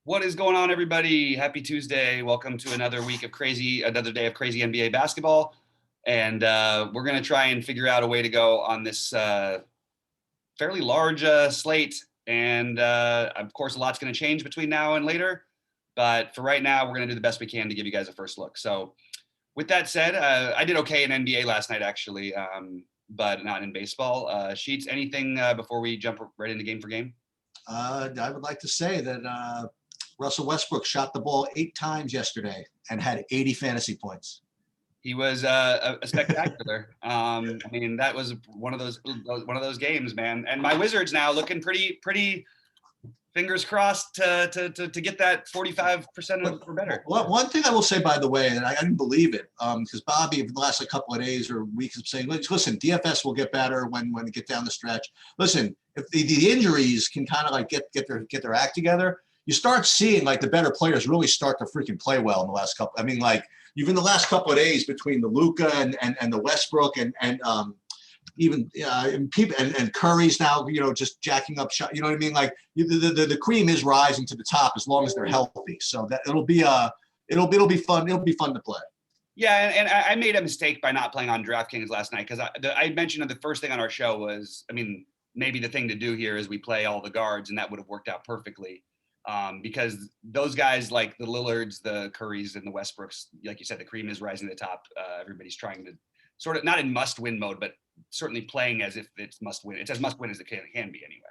What is going on, everybody? Happy Tuesday. Welcome to another day of crazy NBA basketball. And we're going to try and figure out a way to go on this fairly large slate. And of course, a lot's going to change between now and later. But for right now, we're going to do the best we can to give you guys a first look. So with that said, I did okay in NBA last night, actually, but not in baseball. Sheets, anything before we jump right into game for game? I would like to say that Russell Westbrook shot the ball 8 times yesterday and had 80 fantasy points. He was a spectacular. I mean, that was one of those games, man. And my Wizards now looking pretty. Fingers crossed to get that 45% or better. Well, one thing I will say, by the way, and I didn't believe it, because Bobby, for the last couple of days or weeks, of saying, listen, DFS will get better when we get down the stretch. Listen, if the injuries can kind of like get their act together, you start seeing like the better players really start to freaking play well in the last couple. I mean, like even the last couple of days between the Luka and the Westbrook and even people and Curry's now, just jacking up shot. You know what I mean? Like the cream is rising to the top as long as they're healthy. So that it'll be fun. It'll be fun to play. Yeah, and I made a mistake by not playing on DraftKings last night because I mentioned that the first thing on our show was, I mean, maybe the thing to do here is we play all the guards, and that would have worked out perfectly. Because those guys like the Lillards, the Currys, and the Westbrooks, like you said, the cream is rising to the top. Everybody's trying to sort of not in must-win mode, but certainly playing as if it's must-win. It's as must-win as it can be anyway.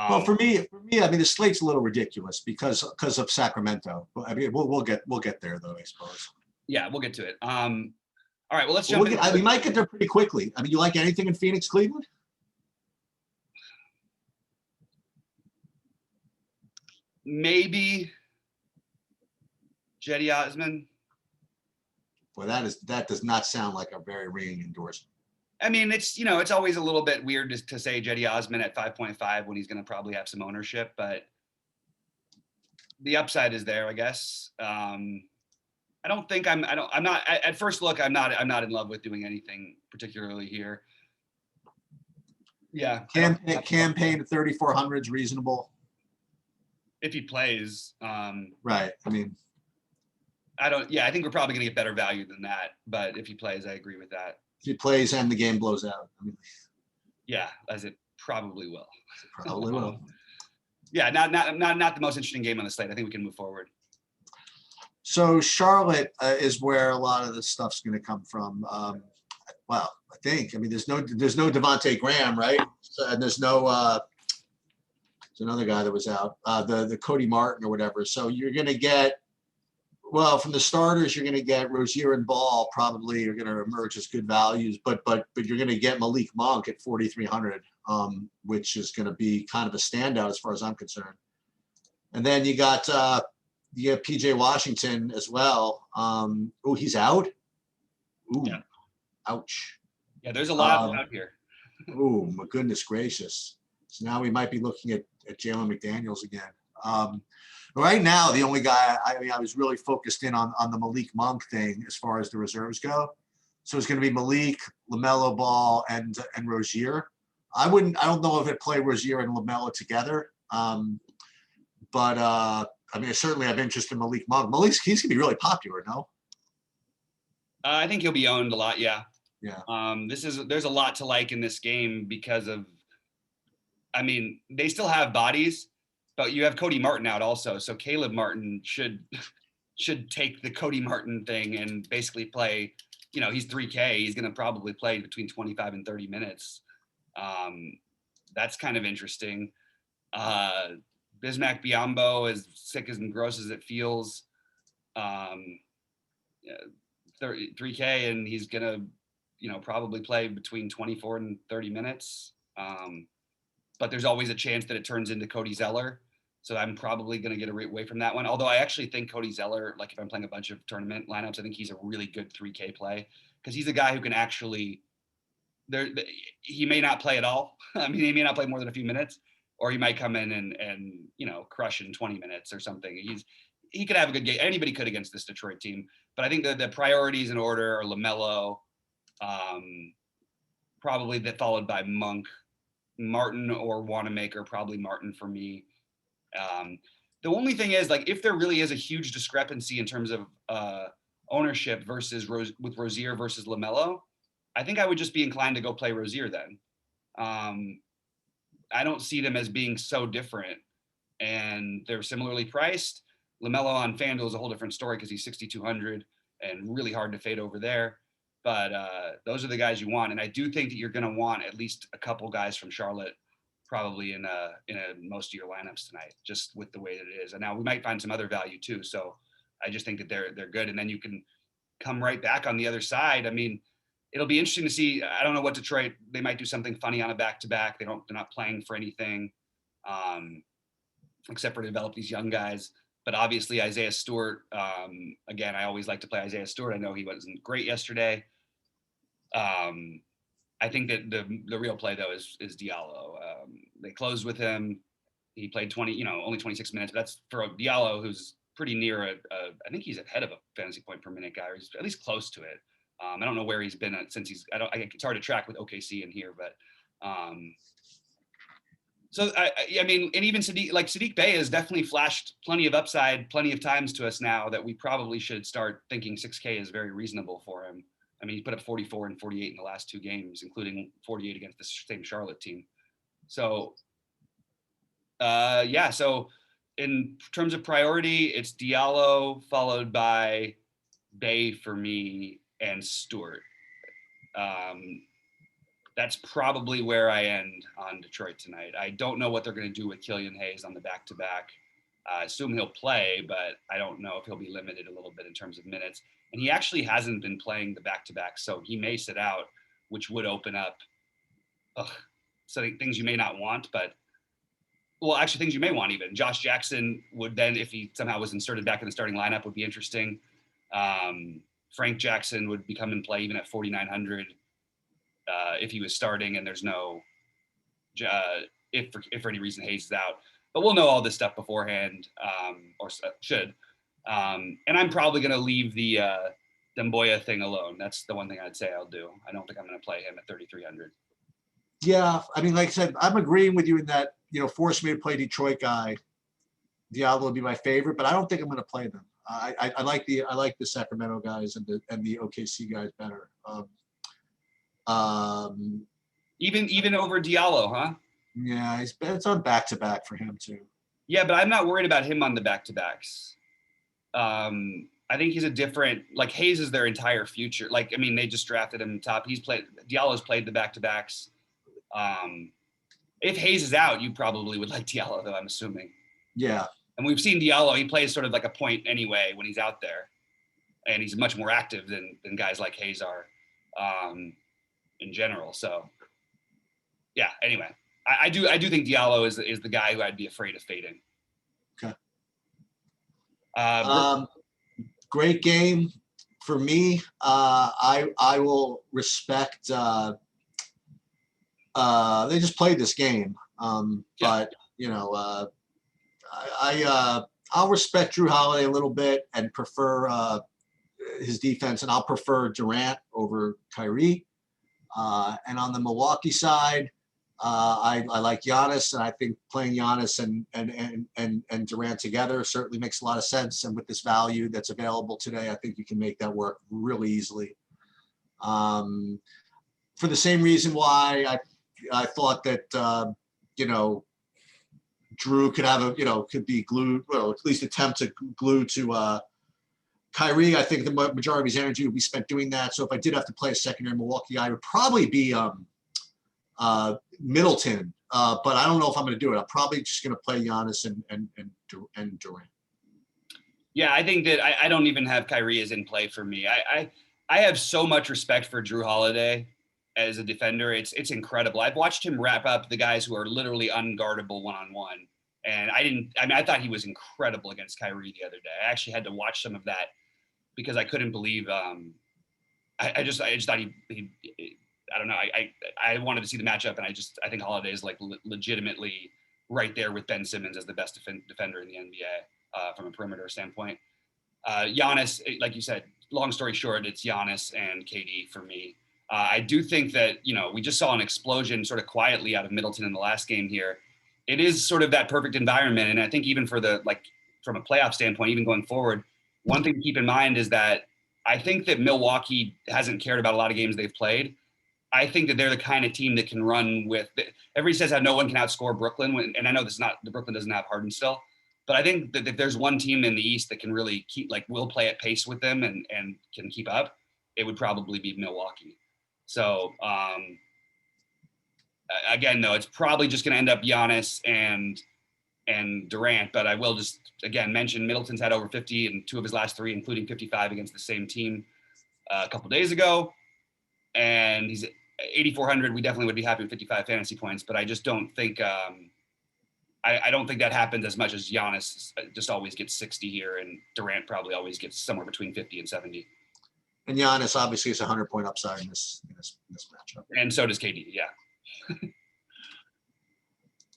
Well, for me, I mean, the slate's a little ridiculous because of Sacramento. I mean, we'll get there though, I suppose. Yeah, we'll get to it. All right, well, let's jump in. We might get there pretty quickly. I mean, you like anything in Phoenix, Cleveland? Maybe Cedi Osman. Well, that does not sound like a very ringing endorsement. I mean, it's always a little bit weird to say Cedi Osman at 5.5 when he's going to probably have some ownership, but the upside is there, I guess. I'm not at first look. I'm not in love with doing anything particularly here. Yeah, campaign at 3,400 is reasonable if he plays. Right. I mean, I think we're probably going to get better value than that. But if he plays, I agree with that. If he plays and the game blows out. I mean, yeah, as it probably will. Probably will. Yeah, not the most interesting game on the slate. I think we can move forward. So Charlotte is where a lot of this stuff's going to come from. Well, I think. I mean, there's no Devontae Graham, right? And there's no. There's another guy that was out. The Cody Martin or whatever. So you're going to get. Well, from the starters, you're going to get Rozier and Ball probably are going to emerge as good values, but you're going to get Malik Monk at 4,300, which is going to be kind of a standout as far as I'm concerned. And then you got PJ Washington as well. Oh, he's out. Ooh, yeah. Ouch. Yeah, there's a lot out here. Oh, my goodness gracious. So now we might be looking at Jalen McDaniels again. Right now, the only guy I was really focused in on the Malik Monk thing as far as the reserves go. So it's going to be Malik, LaMelo Ball, and Rozier. I don't know if I'd play Rozier and LaMelo together. But I mean, I certainly have interest in Malik Monk. He's going to be really popular, no? I think he'll be owned a lot. Yeah. Yeah. There's a lot to like in this game because of, I mean, they still have bodies. But you have Cody Martin out also, so Caleb Martin should take the Cody Martin thing and basically play. He's 3K. He's going to probably play between 25 and 30 minutes. That's kind of interesting. Bismack Biyombo, as sick and gross as it feels, 3K, and he's going to probably play between 24 and 30 minutes. But there's always a chance that it turns into Cody Zeller. So I'm probably going to get away from that one. Although I actually think Cody Zeller, like if I'm playing a bunch of tournament lineups, I think he's a really good 3K play because he's a guy who can actually, he may not play at all. I mean, he may not play more than a few minutes, or he might come in and crush in 20 minutes or something. He could have a good game. Anybody could against this Detroit team. But I think the priorities in order are LaMelo, probably followed by Monk, Martin or Wanamaker, probably Martin for me. The only thing is, like, if there really is a huge discrepancy in terms of ownership versus with Rozier versus LaMelo, I think I would just be inclined to go play Rozier then. I don't see them as being so different, and they're similarly priced. LaMelo on FanDuel is a whole different story because he's 6,200 and really hard to fade over there. But those are the guys you want, and I do think that you're going to want at least a couple guys from Charlotte, probably in most of your lineups tonight, just with the way that it is. And now we might find some other value too. So I just think that they're good, and then you can come right back on the other side. I mean, it'll be interesting to see. I don't know what Detroit, they might do something funny on a back-to-back. They're not playing for anything, except for to develop these young guys. But obviously Isaiah Stewart, again, I always like to play Isaiah Stewart. I know he wasn't great yesterday. I think that the real play though is Diallo. They closed with him. He played only 26 minutes. But that's for Diallo, who's pretty near I think he's ahead of a fantasy point per minute guy, or he's at least close to it. I don't know where he's been since it's hard to track with OKC in here, but so I mean, and even Sadiq Bey has definitely flashed plenty of upside, plenty of times to us now that we probably should start thinking 6K is very reasonable for him. I mean, he put up 44 and 48 in the last 2 games, including 48 against the same Charlotte team. So, yeah. So in terms of priority, it's Diallo followed by Bey for me and Stewart. That's probably where I end on Detroit tonight. I don't know what they're going to do with Killian Hayes on the back-to-back. I assume he'll play, but I don't know if he'll be limited a little bit in terms of minutes. And he actually hasn't been playing the back-to-back, so he may sit out, which would open up things you may not want, but well, actually things you may want even. Josh Jackson would then, if he somehow was inserted back in the starting lineup, would be interesting. Frank Jackson would become in play even at 4,900 if he was starting, and there's no if for any reason Hayes is out. But we'll know all this stuff beforehand, or should. And I'm probably going to leave the Demboya thing alone. That's the one thing I'd say I'll do. I don't think I'm going to play him at 3,300. Yeah, I mean, like I said, I'm agreeing with you in that, force me to play Detroit guy. Diallo would be my favorite, but I don't think I'm going to play them. I like the Sacramento guys and the OKC guys better. Even over Diallo, huh? Yeah, it's on back-to-back for him too. Yeah, but I'm not worried about him on the back-to-backs. I think he's a different, like Hayes is their entire future. Like, I mean, they just drafted him top. Diallo's played the back-to-backs. If Hayes is out, you probably would like Diallo, though, I'm assuming. Yeah. And we've seen Diallo, he plays sort of like a point anyway when he's out there. And he's much more active than guys like Hayes are in general. So, yeah, anyway. I do think Diallo is the guy who I'd be afraid of fading. Okay. Great game for me. I will respect. They just played this game, but I'll respect Drew Holiday a little bit and prefer his defense, and I'll prefer Durant over Kyrie. And on the Milwaukee side, I like Giannis, and I think playing Giannis and Durant together certainly makes a lot of sense. And with this value that's available today, I think you can make that work really easily. For the same reason why I thought that Drew could have could be glued, well, at least attempt to glue to Kyrie. I think the majority of his energy would be spent doing that. So if I did have to play a secondary Milwaukee guy, it would probably be Middleton, but I don't know if I'm going to do it. I'm probably just going to play Giannis and Durant. Yeah, I think that I don't even have Kyrie as in play for me. I have so much respect for Drew Holiday as a defender. It's incredible. I've watched him wrap up the guys who are literally unguardable one-on-one. And I thought he was incredible against Kyrie the other day. I actually had to watch some of that because I couldn't believe, I just thought he I don't know. I wanted to see the matchup, and I think Holiday is like legitimately right there with Ben Simmons as the best defender in the NBA from a perimeter standpoint. Giannis, like you said, long story short, it's Giannis and KD for me. I do think that, we just saw an explosion sort of quietly out of Middleton in the last game here. it is sort of that perfect environment. And I think even for from a playoff standpoint, even going forward, one thing to keep in mind is that I think that Milwaukee hasn't cared about a lot of games they've played. I think that they're the kind of team that can run with. Everybody says how no one can outscore Brooklyn, and I know the Brooklyn doesn't have Harden still, but I think that if there's one team in the East that can really will play at pace with them and can keep up, it would probably be Milwaukee. So again, though, it's probably just going to end up Giannis and Durant. But I will just again mention Middleton's had over 50 in 2 of his last 3, including 55 against the same team a couple days ago. And he's 8,400. We definitely would be happy with 55 fantasy points, but I just don't think I don't think that happens as much as Giannis just always gets 60 here, and Durant probably always gets somewhere between 50 and 70. And Giannis obviously is a 100-point upside in this matchup. And so does KD. Yeah.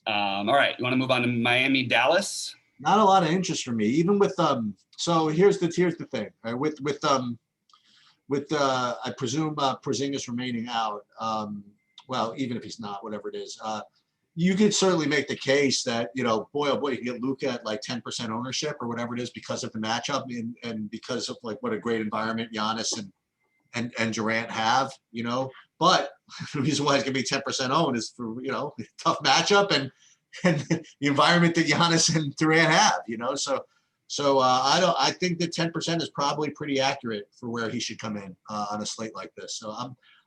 All right, you want to move on to Miami, Dallas? Not a lot of interest for me, even with So here's the thing. Right? With I presume Porzingis remaining out. Well, even if he's not, whatever it is, you could certainly make the case that boy oh boy, you can get Luka at like 10% ownership or whatever it is because of the matchup and because of like what a great environment Giannis and Durant have. But the reason why it's going to be 10% owned is for, tough matchup and the environment that Giannis and Durant have, So I think that 10% is probably pretty accurate for where he should come in on a slate like this. So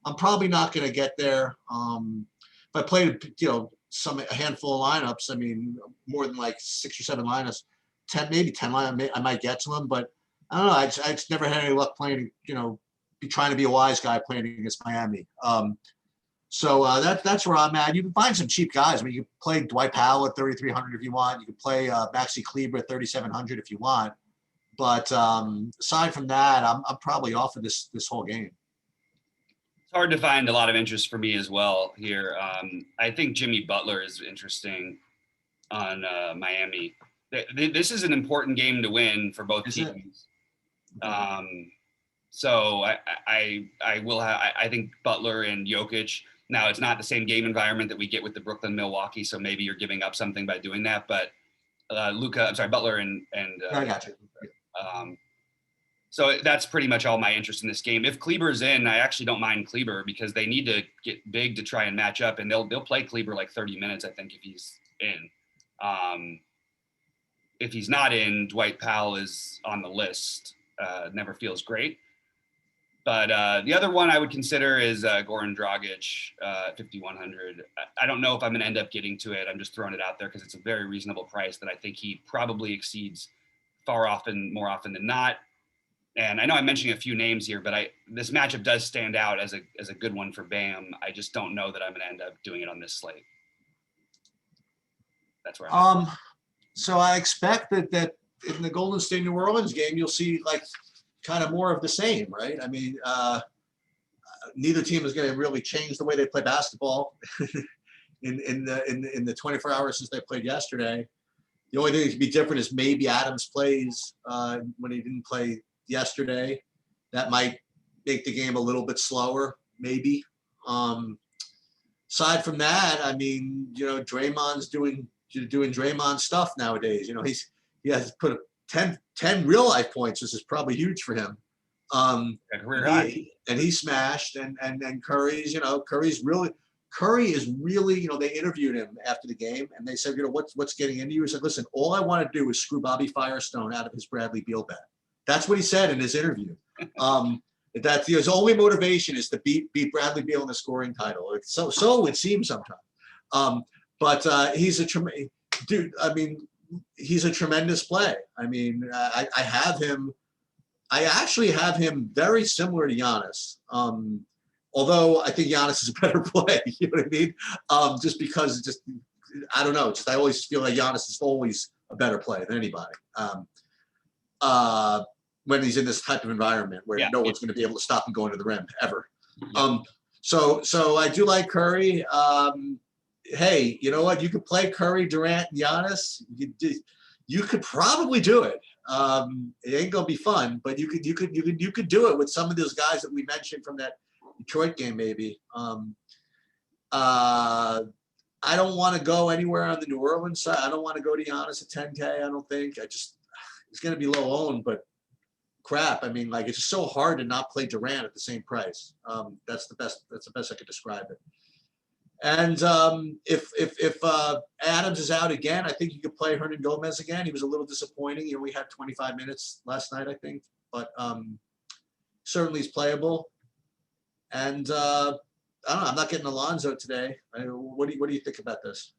I'm probably not going to get there. If I played, a handful of lineups, I mean, more than like 6 or 7 lineups, 10 lineups, I might get to them, but I don't know. I just never had any luck playing, be trying to be a wise guy playing against Miami. So that's where I'm at. You can find some cheap guys. I mean, you can play Dwight Powell at 3,300 if you want. You can play Maxi Kleber at 3,700 if you want. But aside from that, I'm probably off of this whole game. It's hard to find a lot of interest for me as well here. I think Jimmy Butler is interesting on Miami. This is an important game to win for both teams. So I will have. I think Butler and Jokic. Now it's not the same game environment that we get with the Brooklyn Milwaukee, so maybe you're giving up something by doing that. But Butler and I got you. So that's pretty much all my interest in this game. If Kleber's in, I actually don't mind Kleber because they need to get big to try and match up, and they'll play Kleber like 30 minutes, I think, if he's in. If he's not in, Dwight Powell is on the list. Never feels great. But the other one I would consider is Goran Dragic, 5,100. I don't know if I'm going to end up getting to it. I'm just throwing it out there because it's a very reasonable price that I think he probably exceeds more often than not. And I know I'm mentioning a few names here, but this matchup does stand out as a good one for Bam. I just don't know that I'm going to end up doing it on this slate. That's where I'm at. So I expect that in the Golden State New Orleans game, you'll see like kind of more of the same, right? I mean, neither team is going to really change the way they play basketball in the 24 hours since they played yesterday. The only thing that could be different is maybe Adams plays when he didn't play yesterday. That might make the game a little bit slower, maybe. Aside from that, I mean, Draymond's doing Draymond stuff nowadays. He has put 10 real life points. This is probably huge for him. And he smashed and Curry is really, they interviewed him after the game and they said, what's getting into you? He said, listen, all I want to do is screw Bobby Firestone out of his Bradley Beal bet. That's what he said in his interview. That his only motivation is to beat Bradley Beal in the scoring title. So it seems sometimes. But he's a dude. I mean, he's a tremendous play. I mean, I have him. I actually have him very similar to Giannis. Although I think Giannis is a better play. You know what I mean? Just because I don't know. I always feel like Giannis is always a better play than anybody. When he's in this type of environment where no one's going to be able to stop him going to the rim ever. Yeah. So I do like Curry. Hey, you know what? You could play Curry, Durant, and Giannis. You could probably do it. It ain't gonna be fun, but you could do it with some of those guys that we mentioned from that Detroit game, maybe. I I don't want to go anywhere on the New Orleans side. I don't want to go to Giannis at 10K. I don't think. It's going to be low owned, but crap. I mean, like, it's just so hard to not play Durant at the same price. That's the best I could describe it. And if Adams is out again, I think you could play Hernan Gomez again. He was a little disappointing. He only had 25 minutes last night, I think, but certainly he's playable. And I don't know. I'm not getting Lonzo today. What do you think about this?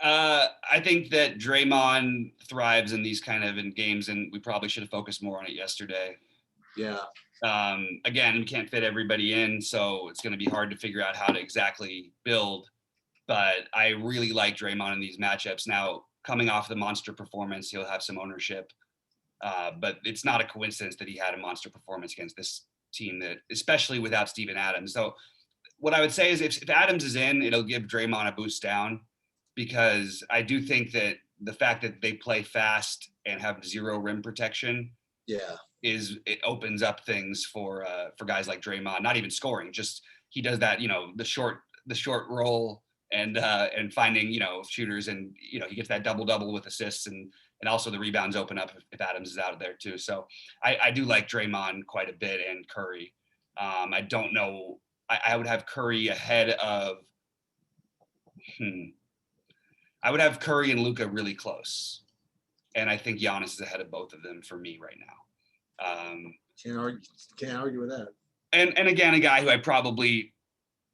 I think that Draymond thrives in these kind of in games, and we probably should have focused more on it yesterday. Yeah. Again, we can't fit everybody in, so it's going to be hard to figure out how to exactly build. But I really like Draymond in these matchups. Now, coming off the monster performance, he'll have some ownership. But it's not a coincidence that he had a monster performance against this team, that especially without Steven Adams. So what I would say is if Adams is in, it'll give Draymond a boost down, because I do think that the fact that they play fast and have zero rim protection, it opens up things for guys like Draymond. Not even scoring, just he does that, the short roll and finding shooters, and he gets that double with assists, and also the rebounds open up if Adams is out of there too. So I do like Draymond quite a bit, and Curry. I don't know. I would have Curry ahead of. I would have Curry and Luka really close, and I think Giannis is ahead of both of them for me right now. Can't argue with that. And again, a guy who I probably,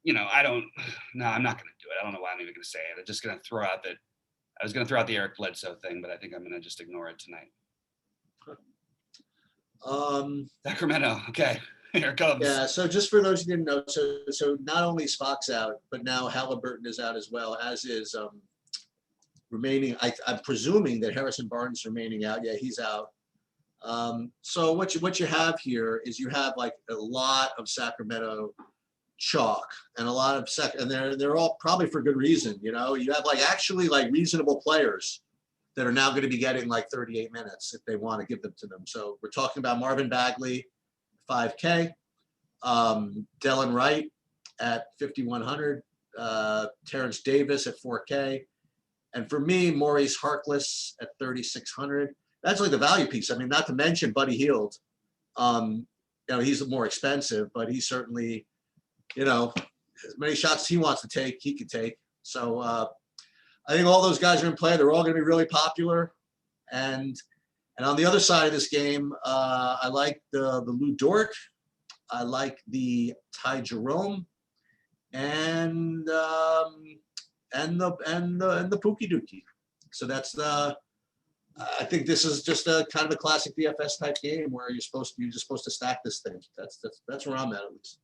I'm not going to do it. I don't know why I'm even going to say it. I'm just going to throw out that I was going to throw out the Eric Bledsoe thing, but I think I'm going to just ignore it tonight. Sacramento. Okay. Here it comes. Yeah, so just for those who didn't know, so not only is Fox out, but now Halliburton is out as well, as is remaining. I'm presuming that Harrison Barnes is remaining out. Yeah, he's out. So what you have here is you have like a lot of Sacramento chalk and a lot of and they're all probably for good reason. You have like actually like reasonable players that are now going to be getting like 38 minutes if they want to give them to them. So we're talking about Marvin Bagley, 5K, Delon Wright at 5,100, Terrence Davis at 4K, and for me, Maurice Harkless at 3,600. That's like the value piece. I mean, not to mention Buddy Hield. He's more expensive, but he's certainly, as many shots as he wants to take, he could take. So I think all those guys are in play. They're all going to be really popular, and on the other side of this game, I like the Lou Dort. I like the Ty Jerome, and the Pookie Dookie. So that's I think this is just a kind of a classic DFS type game where you're just supposed to stack this thing. That's where I'm at least.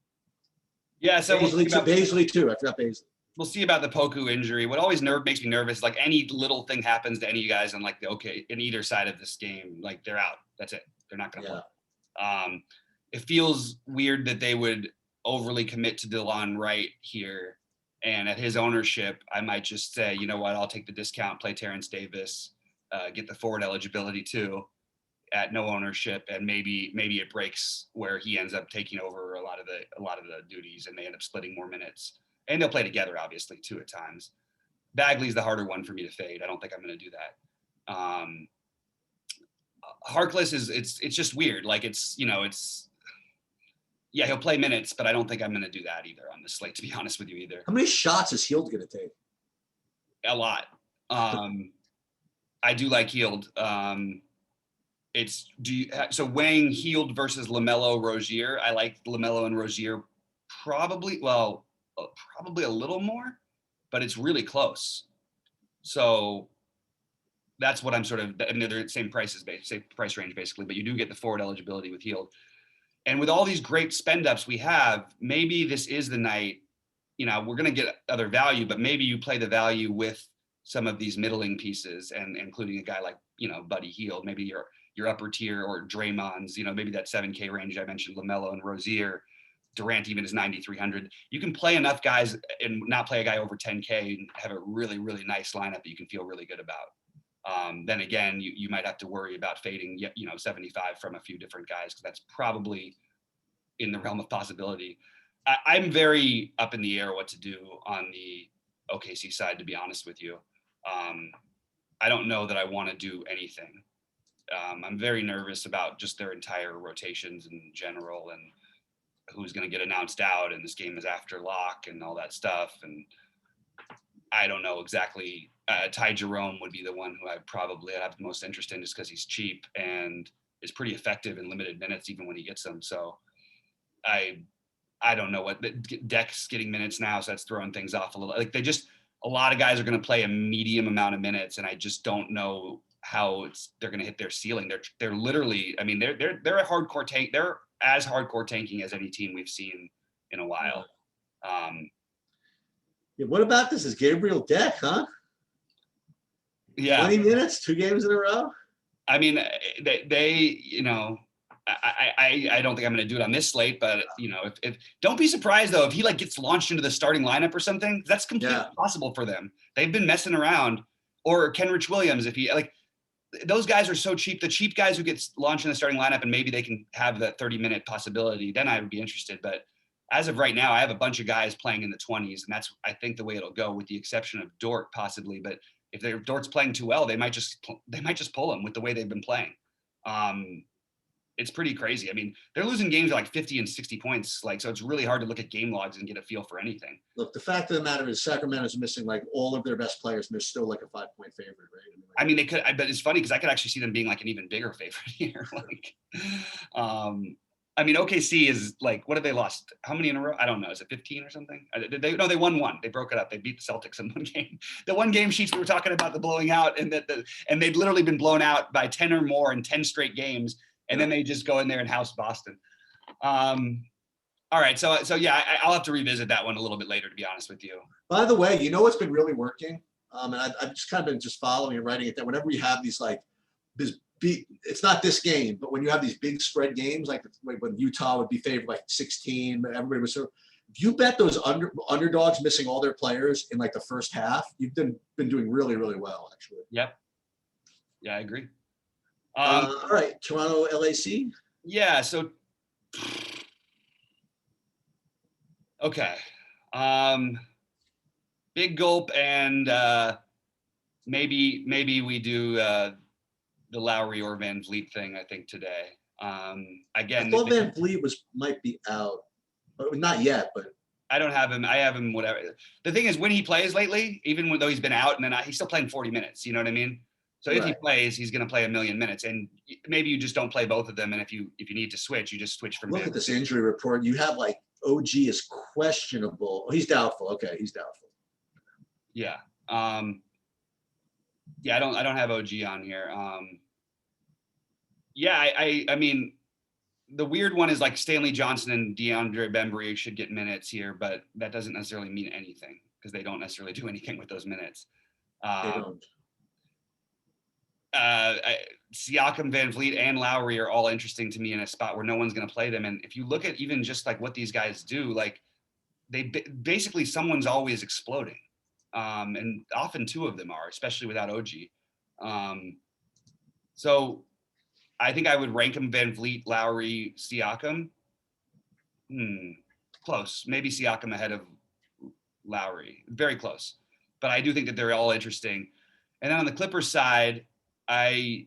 Yeah. So Baisley too. I forgot Baisley. We'll see about the Poku injury. What always makes me nervous, like any little thing happens to any of you guys on like in either side of this game, like they're out. That's it. They're not going to play. It feels weird that they would overly commit to Delon Wright here. And at his ownership, I might just say, you know what, I'll take the discount, play Terrence Davis, get the forward eligibility too at no ownership. And maybe it breaks where he ends up taking over a lot of the duties and they end up splitting more minutes. And they'll play together, obviously, too, at times. Bagley's the harder one for me to fade. I don't think I'm going to do that. Harkless it's just weird. Like he'll play minutes, but I don't think I'm going to do that either on the slate, to be honest with you either. How many shots is Hield going to take? A lot. I do like Hield. So weighing Hield versus LaMelo Rozier, I like LaMelo and Rozier probably a little more, but it's really close. So that's what I'm sort of, and they're the same price range basically, but you do get the forward eligibility with Hield. And with all these great spend ups we have, maybe this is the night, we're going to get other value, but maybe you play the value with some of these middling pieces and including a guy like, Buddy Hield, maybe your upper tier or Draymond's, maybe that 7K range I mentioned, LaMelo and Rozier. Durant even is 9,300. You can play enough guys and not play a guy over 10K and have a really, really nice lineup that you can feel really good about. Then again, you might have to worry about fading, 75 from a few different guys, because that's probably in the realm of possibility. I'm very up in the air what to do on the OKC side, to be honest with you. I don't know that I want to do anything. I'm very nervous about just their entire rotations in general and who's going to get announced out. And this game is after lock and all that stuff. And I don't know exactly. Ty Jerome would be the one who I'd have the most interest in just because he's cheap and is pretty effective in limited minutes, even when he gets them. So I don't know what Deck's getting minutes now. So that's throwing things off a little. Like a lot of guys are going to play a medium amount of minutes. And I just don't know how they're going to hit their ceiling. They're literally, I mean, they're a hardcore tank. They're as hardcore tanking as any team we've seen in a while. Yeah, what about this? Is Gabriel Deck, huh? Yeah. 20 minutes, 2 games in a row. I mean, they you know, I don't think I'm going to do it on this slate, but you know, if don't be surprised though if he like gets launched into the starting lineup or something. That's completely possible for them. They've been messing around. Or Kenrich Williams, if he like, those guys are so cheap. The cheap guys who get launched in the starting lineup and maybe they can have that 30-minute possibility, then I would be interested. But as of right now, I have a bunch of guys playing in the 20s, and that's, I think, the way it'll go, with the exception of Dort possibly. But if Dort's playing too well, they might just pull him with the way they've been playing. It's pretty crazy. I mean, they're losing games like 50 and 60 points. Like, so it's really hard to look at game logs and get a feel for anything. Look, the fact of the matter is Sacramento's missing like all of their best players, and they're still like a 5-point favorite, right? I mean, they could, but it's funny because I could actually see them being like an even bigger favorite here. Like, I mean, OKC is like, what have they lost? How many in a row? I don't know. Is it 15 or something? They won one. They broke it up. They beat the Celtics in one game. The one game sheets we were talking about, the blowing out, and and they'd literally been blown out by 10 or more in 10 straight games. And then they just go in there and house Boston. All right. So yeah, I'll have to revisit that one a little bit later, to be honest with you. By the way, you know what's been really working? And I've just kind of been just following and writing it down. Whenever we have these like it's not this game, but when you have these big spread games, like when Utah would be favored like 16, but everybody was so. If you bet those underdogs missing all their players in like the first half, you've been doing really, really well, actually. Yep. Yeah, I agree. All right, Toronto, LAC. Yeah. So. Okay. Big gulp, and maybe we do the Lowry or Van Vliet thing, I think, today. Again, I thought Van Vliet might be out, but not yet. But I don't have him. I have him. Whatever. The thing is, when he plays lately, even though he's been out, and then he's still playing 40 minutes. You know what I mean? So if he plays, he's going to play 1,000,000 minutes, and maybe you just don't play both of them. And if you need to switch, you just switch from. Look at this injury report. You have like OG is questionable. Oh, he's doubtful. Okay, he's doubtful. Yeah. Yeah, I don't have OG on here. Yeah, I mean, the weird one is like Stanley Johnson and DeAndre Bembry should get minutes here, but that doesn't necessarily mean anything because they don't necessarily do anything with those minutes. They don't. Siakam, Van Vliet, and Lowry are all interesting to me in a spot where no one's going to play them. And if you look at even just like what these guys do, like they basically someone's always exploding. And often two of them are, especially without OG. So I think I would rank them Van Vliet, Lowry, Siakam. Close. Maybe Siakam ahead of Lowry. Very close. But I do think that they're all interesting. And then on the Clippers side, I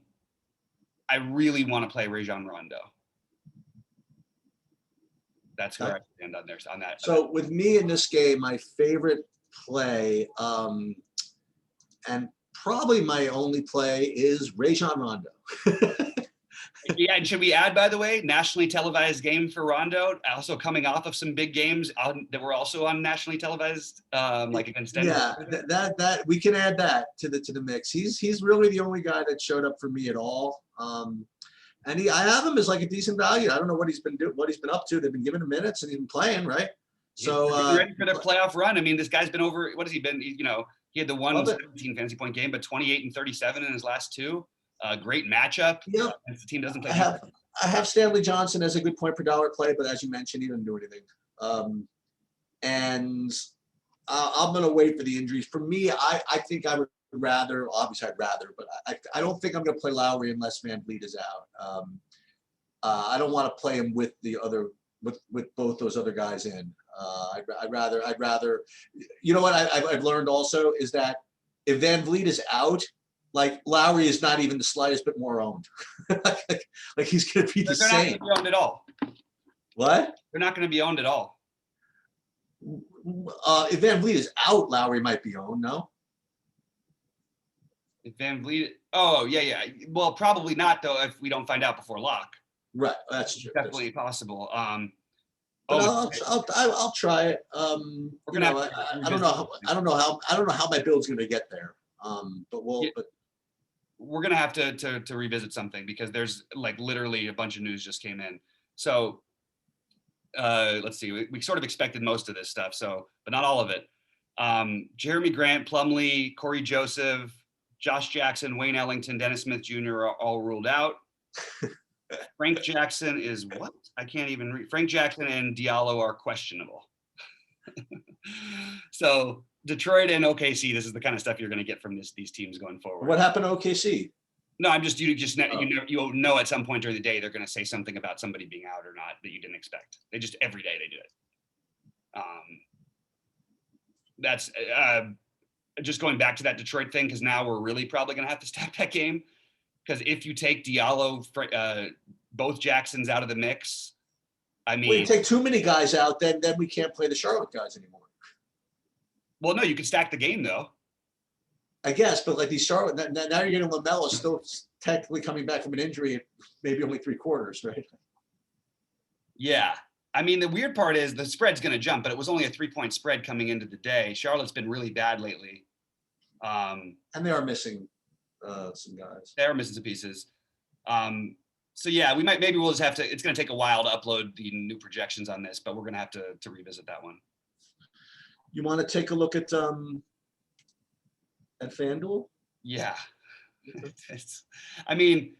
really want to play Rajon Rondo. That's where I stand on there on that. So with me in this game, my favorite play, and probably my only play, is Rajon Rondo. Yeah, and should we add, by the way, nationally televised game for Rondo, also coming off of some big games that were also on nationally televised, like against Denver? Yeah, that we can add that to the mix. He's really the only guy that showed up for me at all. And I have him as like a decent value. I don't know what he's been up to. They've been giving him minutes and he's been playing, right? So he's ready for the playoff run. I mean, this guy's been over. What has he been? He had the 17 fantasy point game, but 28 and 37 in his last two. Great matchup. Yeah, the team doesn't play. I have Stanley Johnson as a good point per dollar play, but as you mentioned, he didn't do anything. And I'm going to wait for the injuries. For me, I think I would rather. Obviously, I'd rather, but I don't think I'm going to play Lowry unless Van Vliet is out. I don't want to play him with the other with both those other guys in. I'd rather, you know what I've learned also is that if Van Vliet is out, like Lowry is not even the slightest bit more owned. like he's going to be the They're not going same. to be owned at all. What? They're not going to be owned at all. If Van Vliet is out, Lowry might be owned. No. If Van Vliet, oh yeah. Well, probably not though. If we don't find out before lock, Right. That's true. definitely possible. But I'll try it. We're gonna have to I don't know how my build's going to get there. But we're gonna have to revisit something because there's like literally a bunch of news just came in. So let's see, we sort of expected most of this stuff, so but not all of it. Jeremy Grant, Plumlee, Corey Joseph, Josh Jackson, Wayne Ellington, Dennis Smith Jr. are all ruled out. Frank Jackson is what? I can't even read. Frank Jackson and Diallo are questionable. So Detroit and OKC, this is the kind of stuff you're going to get from these teams going forward. what happened to OKC? No, you know at some point during the day they're going to say something about somebody being out or not that you didn't expect. They just every day they do it. That's just going back to that Detroit thing because now we're really probably going to have to stack that game because if you take Diallo, both Jacksons out of the mix, I mean, Well, you take too many guys out, then we can't play the Charlotte guys anymore. Well, no, you can stack the game though. I guess, but like these Charlotte, now you're getting LaMelo still technically coming back from an injury, maybe only 3 quarters, right? Yeah. I mean, the weird part is the spread's going to jump, but it was only a 3-point spread coming into the day. Charlotte's been really bad lately. And they are missing some guys. They are missing some pieces. So yeah, maybe we'll just have to, it's going to take a while to upload the new projections on this, but we're going to have to revisit that one. You want to take a look at FanDuel? Yeah. I mean,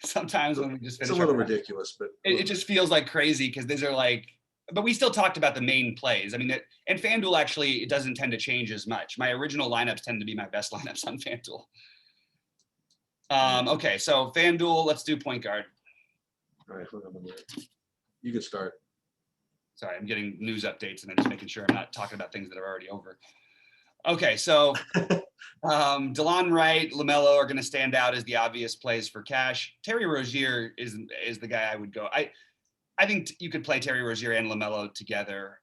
sometimes when we just finish, it's a little ridiculous, but it just feels like crazy because these are like, but we still talked about the main plays. I mean, and FanDuel actually, it doesn't tend to change as much. My original lineups tend to be my best lineups on FanDuel. Okay, so FanDuel, let's do point guard. All right, hold on a minute. You can start. Sorry, I'm getting news updates and then just making sure I'm not talking about things that are already over. Okay, so DeLon Wright, LaMelo are going to stand out as the obvious plays for cash. Terry Rozier is the guy I would go. I think you could play Terry Rozier and LaMelo together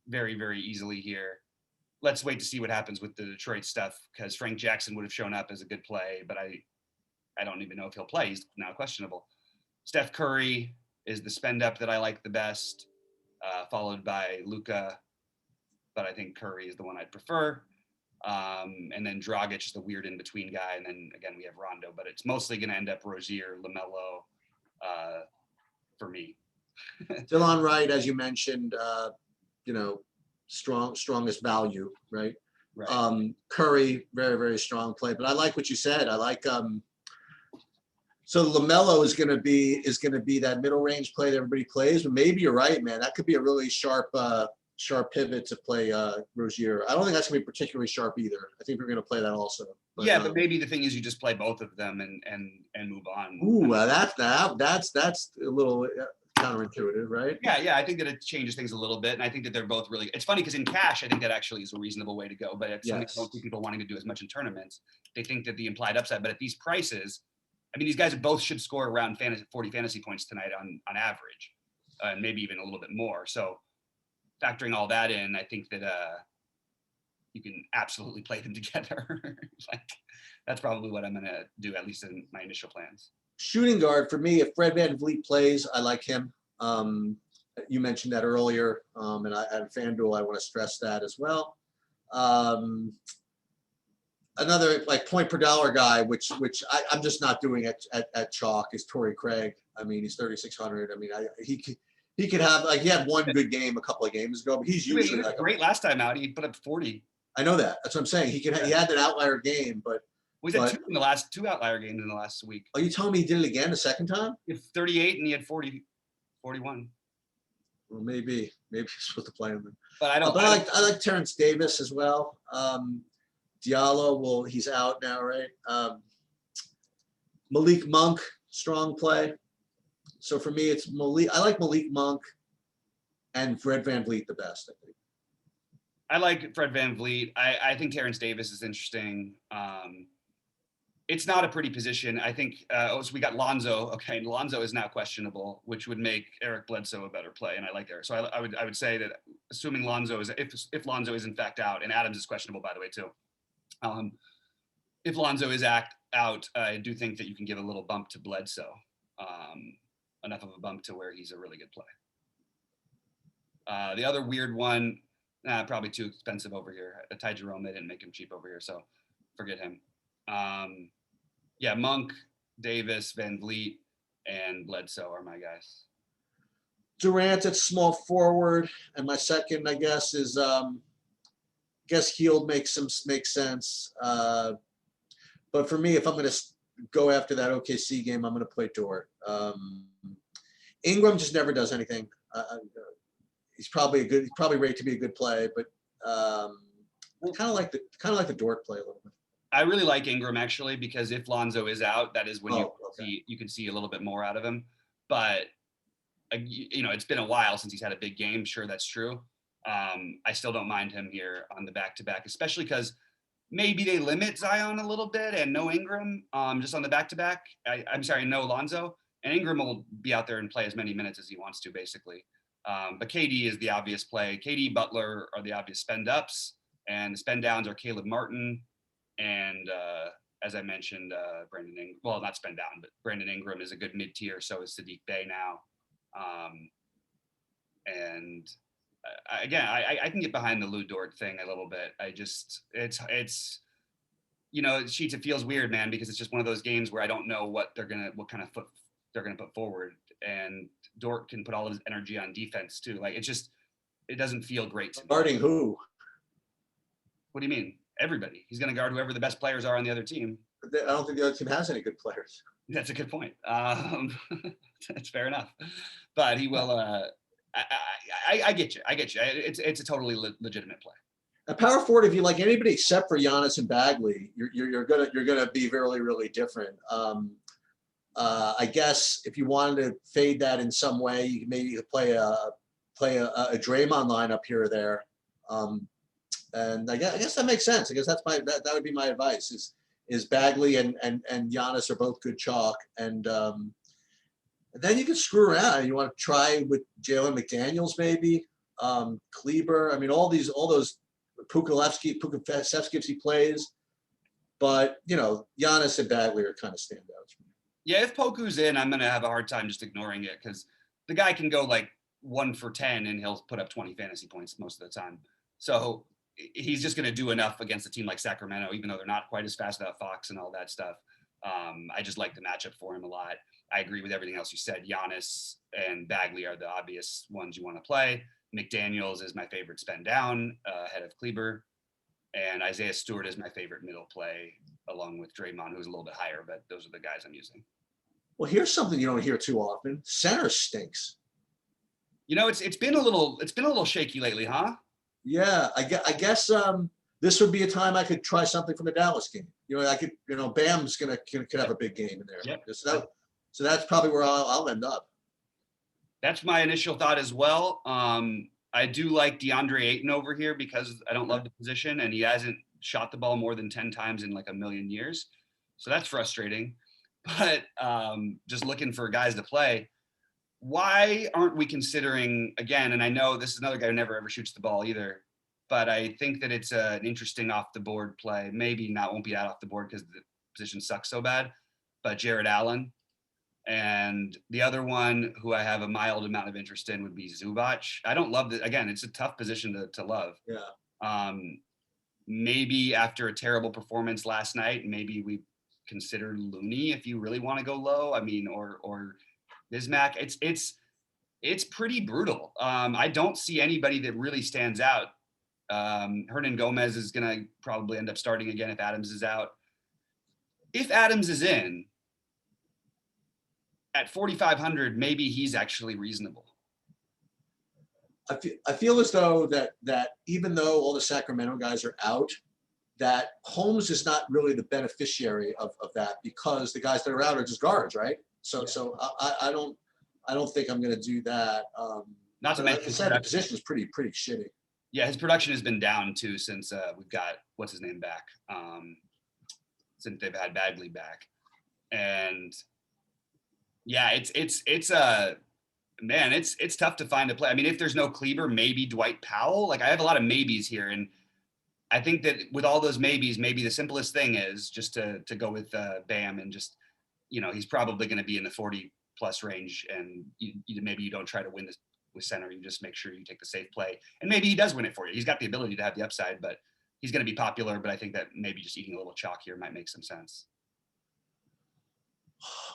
very, very easily here. Let's wait to see what happens with the Detroit stuff because Frank Jackson would have shown up as a good play, but I don't even know if he'll play. He's now questionable. Steph Curry is the spend up that I like the best, followed by Luka, but I think Curry is the one I'd prefer. And then Dragic is the weird in-between guy. And then again, we have Rondo, but it's mostly going to end up Rozier, LaMelo for me. DeLon Wright, as you mentioned, strongest value, right? Right. Curry, very, very strong play. But I like what you said. I like so LaMelo is going to be that middle range play that everybody plays. But maybe you're right, man. That could be a really sharp pivot to play Rozier. I don't think that's going to be particularly sharp either. I think we're going to play that also. But, yeah, but maybe the thing is you just play both of them and move on. Ooh, that's a little counterintuitive, right? Yeah. I think that it changes things a little bit, and I think that they're both really. It's funny because in cash, I think that actually is a reasonable way to go. But it's something I don't see people wanting to do as much in tournaments. They think that the implied upside, but at these prices, I mean, these guys both should score around 40 fantasy points tonight on average, and maybe even a little bit more. So factoring all that in, I think that you can absolutely play them together. Like that's probably what I'm going to do, at least in my initial plans. Shooting guard for me, if Fred VanVleet plays, I like him. You mentioned that earlier, and at FanDuel, I want to stress that as well. Another like point per dollar guy, which I'm just not doing at chalk, is Tory Craig. I mean, he's 3,600. I mean, he could have like he had one good game a couple of games ago, but he's usually like great last time out. He put up 40. I know that. That's what I'm saying. He had that outlier game, but we had two outlier games in the last week. Are you telling me he did it again the second time? He had 38 and he had 41. Well, maybe he's supposed to play him. But I like Terrence Davis as well. Diallo, well, he's out now, right? Malik Monk, strong play. So for me, it's Malik. I like Malik Monk. and Fred VanVleet the best, I think. I like Fred VanVleet. I think Terrence Davis is interesting. It's not a pretty position. I think, so we got Lonzo. Okay, and Lonzo is now questionable, which would make Eric Bledsoe a better play, and I like Eric. So I would say that assuming Lonzo is, if Lonzo is in fact out, and Adams is questionable, by the way, too. If Lonzo is out, I do think that you can give a little bump to Bledsoe, enough of a bump to where he's a really good play. The other weird one, probably too expensive over here. Ty Jerome, they didn't make him cheap over here, so forget him. Yeah, Monk, Davis, VanVleet, and Bledsoe are my guys. Durant at small forward, and my second, I guess, is Hield makes sense. But for me, if I'm going to go after that OKC game, I'm going to play Dort. Ingram just never does anything. He's probably rated to be a good play, but kind of like the Dort play a little bit. I really like Ingram actually, because if Lonzo is out, that is when you can see a little bit more out of him. But it's been a while since he's had a big game. Sure, that's true. I still don't mind him here on the back-to-back, especially because maybe they limit Zion a little bit and no Ingram, just on the back-to-back. I'm sorry, no Lonzo. And Ingram will be out there and play as many minutes as he wants to, basically. But KD is the obvious play. KD, Butler are the obvious spend-ups, and the spend-downs are Caleb Martin and, as I mentioned, Brandon Ingram. Well, not spend-down, but Brandon Ingram is a good mid-tier, so is Sadiq Bey now. And again, I can get behind the Lou Dort thing a little bit. It's Sheets, it feels weird, man, because it's just one of those games where I don't know what kind of foot they're gonna put forward, and Dort can put all of his energy on defense too. Like it doesn't feel great to me. Guarding who? What do you mean? Everybody. He's gonna guard whoever the best players are on the other team. I don't think the other team has any good players. That's a good point. That's fair enough, but he will. I get you. It's a totally legitimate play. At power forward, if you like anybody except for Giannis and Bagley, you're gonna be really, really different. I guess if you wanted to fade that in some way, you could maybe play a Draymond lineup here or there. And I guess that makes sense. I guess that would be my advice is Bagley and Giannis are both good chalk. And then you can screw around. You want to try with Jalen McDaniels, maybe, Kleber. I mean, all those Pukalevsky if he plays. But, Giannis and Bagley are kind of standouts. Yeah, if Poku's in, I'm going to have a hard time just ignoring it, because the guy can go like 1 for 10 and he'll put up 20 fantasy points most of the time. So he's just going to do enough against a team like Sacramento, even though they're not quite as fast without Fox and all that stuff. I just like the matchup for him a lot. I agree with everything else you said. Giannis and Bagley are the obvious ones you want to play. McDaniels is my favorite spend down ahead of Kleber. And Isaiah Stewart is my favorite middle play, along with Draymond, who's a little bit higher, but those are the guys I'm using. Well, here's something you don't hear too often. Center stinks. It's been a little shaky lately, huh? Yeah, I guess this would be a time I could try something from the Dallas game. Bam's could have a big game in there. Yep. So that's probably where I'll end up. That's my initial thought as well. I do like DeAndre Ayton over here because I don't love the position, and he hasn't shot the ball more than 10 times in like a million years. So that's frustrating. But just looking for guys to play. Why aren't we considering, again, and I know this is another guy who never ever shoots the ball either, but I think that it's an interesting off the board play. Maybe won't be out off the board because the position sucks so bad, but Jared Allen. And the other one who I have a mild amount of interest in would be Zubac. I don't love that. Again, it's a tough position to love. Yeah. Maybe after a terrible performance last night, maybe we consider Looney if you really want to go low. I mean, or Bismack. It's pretty brutal. I don't see anybody that really stands out. Hernan Gomez is going to probably end up starting again if Adams is out. If Adams is in, at 4,500, maybe he's actually reasonable. I feel as though that even though all the Sacramento guys are out, that Holmes is not really the beneficiary of that, because the guys that are out are just guards, right? So I don't think I'm going to do that. Not to But like mention I said, the position is pretty shitty. yeah, his production has been down too since we've got what's his name back. Since they've had Bagley back, and yeah, man, it's tough to find a play. I mean, if there's no Kleber, maybe Dwight Powell. Like I have a lot of maybes here, and I think that with all those maybes, maybe the simplest thing is just to go with Bam, and just he's probably going to be in the 40 plus range, and maybe you don't try to win this with center. You just make sure you take the safe play, and maybe he does win it for you. He's got the ability to have the upside, but he's going to be popular. But I think that maybe just eating a little chalk here might make some sense.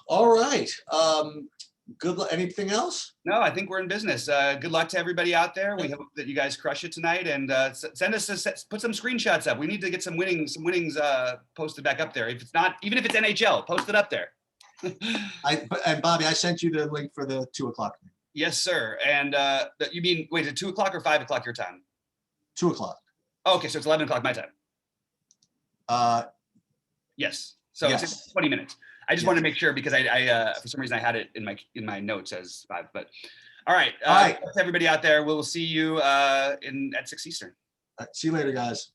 All right. Good luck. Anything else? No, I think we're in business. Good luck to everybody out there. We hope that you guys crush it tonight, and send us put some screenshots up. We need to get some winnings posted back up there. If it's not, even if it's NHL, post it up there. And Bobby, I sent you the link for the 2 o'clock. Yes, sir. And you mean, wait, is it 2 o'clock or 5 o'clock your time? 2 o'clock. Oh, okay, so it's 11 o'clock my time. Yes. So yes. It's 20 minutes. I just wanted to make sure because I for some reason I had it in my notes as 5. But all right. To everybody out there, we'll see you at 6 Eastern. See you later, guys.